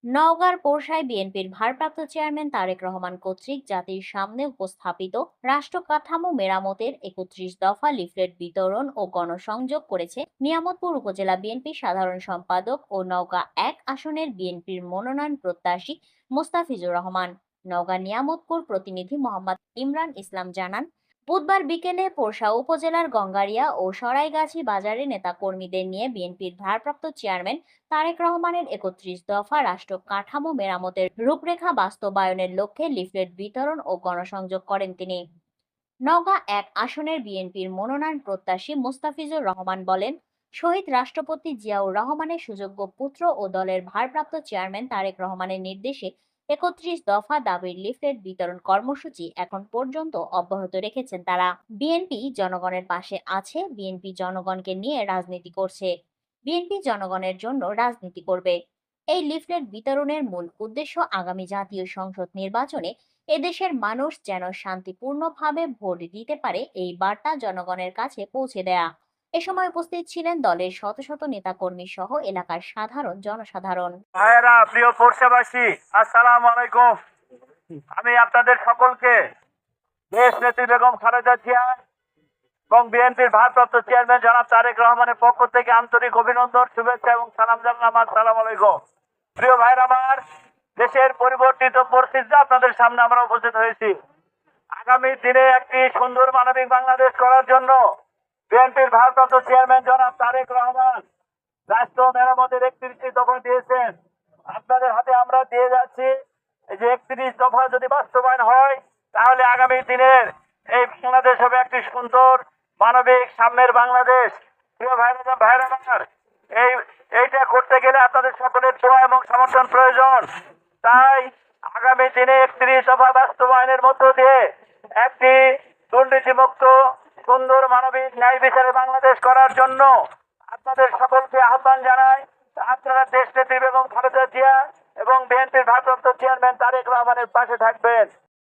নওগাঁর পোরশায় বিএনপির ভারপ্রাপ্ত চেয়ারম্যান তারেক রহমান কর্তৃক জাতির সামনে উপস্থাপিত রাষ্ট্র কাঠামো মেরামতের ৩১ দফা লিফলেট বিতরণ ও গণসংযোগ করেছে নিয়ামতপুর উপজেলা বিএনপি সাধারণ সম্পাদক ও নওগাঁ ১ আসনের বিএনপির মনোনয়ন প্রত্যাশী মোস্তাফিজুর রহমান। নওগাঁ নিয়ামতপুর প্রতিনিধি মোহাম্মদ ইমরান ইসলাম জানান, বুধবার বিকেলে পোরশা উপজেলার গঙ্গারিয়া ও সরাইগাছি বাজারে নেতাকর্মীদের নিয়ে বিএনপির ভারপ্রাপ্ত চেয়ারম্যান তারেক রহমানের ৩১ দফা রাষ্ট্র কাঠামো মেরামতের রূপরেখা বাস্তবায়নের লক্ষ্যে লিফলেট বিতরণ ও গণসংযোগ করেন তিনি। নওগাঁ ১ আসনের বিএনপির মনোনয়ন প্রত্যাশী মোস্তাফিজুর রহমান বলেন, শহীদ রাষ্ট্রপতি জিয়াউর রহমানের সুযোগ্য পুত্র ও দলের ভারপ্রাপ্ত চেয়ারম্যান তারেক রহমানের নির্দেশে ৩১ দফা দাবির লিফলেট বিতরণ কর্মসূচি এখন পর্যন্ত অব্যাহত রেখেছেন তারা। বিএনপি জনগণের পাশে আছে, বিএনপি জনগণকে নিয়ে রাজনীতি করছে, বিএনপি জনগণের জন্য রাজনীতি করবে। এই লিফলেট বিতরণের মূল উদ্দেশ্য আগামী জাতীয় সংসদ নির্বাচনে এদেশের মানুষ যেন শান্তিপূর্ণভাবে ভোট দিতে পারে এই বার্তা জনগণের কাছে পৌঁছে দেয়া। এ সময় উপস্থিত ছিলেন দলের শত শত নেতাকর্মী সহ এলাকার সাধারণ জনসাধারণ। ভাইয়েরা, প্রিয় পড়শাবাসী, আসসালামু আলাইকুম। আমি আপনাদের সকলকে দেশ নেত্রী বেগম খালেদা জিয়া এবং বিএনপির ভারপ্রাপ্ত চেয়ারম্যান জনাব তারেক রহমানের পক্ষ থেকে আন্তরিক অভিনন্দন, শুভেচ্ছা এবং সালাম জানালাম। আসসালামু আলাইকুম। প্রিয় ভাইরা আমার, দেশের পরিবর্তিত পরিস্থিতিতে আপনাদের সামনে আমরা উপস্থিত হয়েছি। আগামী দিনে একটি সুন্দর মানবিক বাংলাদেশ করার জন্য বিএনপির ভারপ্রাপ্ত চেয়ারম্যান জনাব তারেক রহমান রাষ্ট্র মেরামতের ৩১টি দফা দিয়েছেন। আপনাদের হাতে আমরা দিয়ে যাচ্ছি। এই যে ৩১ দফা যদি বাস্তবায়ন হয়, তাহলে আগামী দিনের এই বাংলাদেশ হবে একটি সুন্দর মানবিক সাম্যের বাংলাদেশ। প্রিয় ভাইরা আমার, এইটা করতে গেলে আপনাদের সকলের দোয়া এবং সমর্থন প্রয়োজন। তাই আগামী দিনে ৩১ দফা বাস্তবায়নের মধ্য দিয়ে একটি দুর্নীতিমুক্ত সুন্দর মানবিক ন্যায় বিচারে বাংলাদেশ করার জন্য আপনাদের সকলকে আহ্বান জানাই। আপনারা দেশ নেত্রী বেগম খালেদা জিয়া এবং বিএনপির ভারপ্রাপ্ত চেয়ারম্যান তারেক রহমানের পাশে থাকবেন।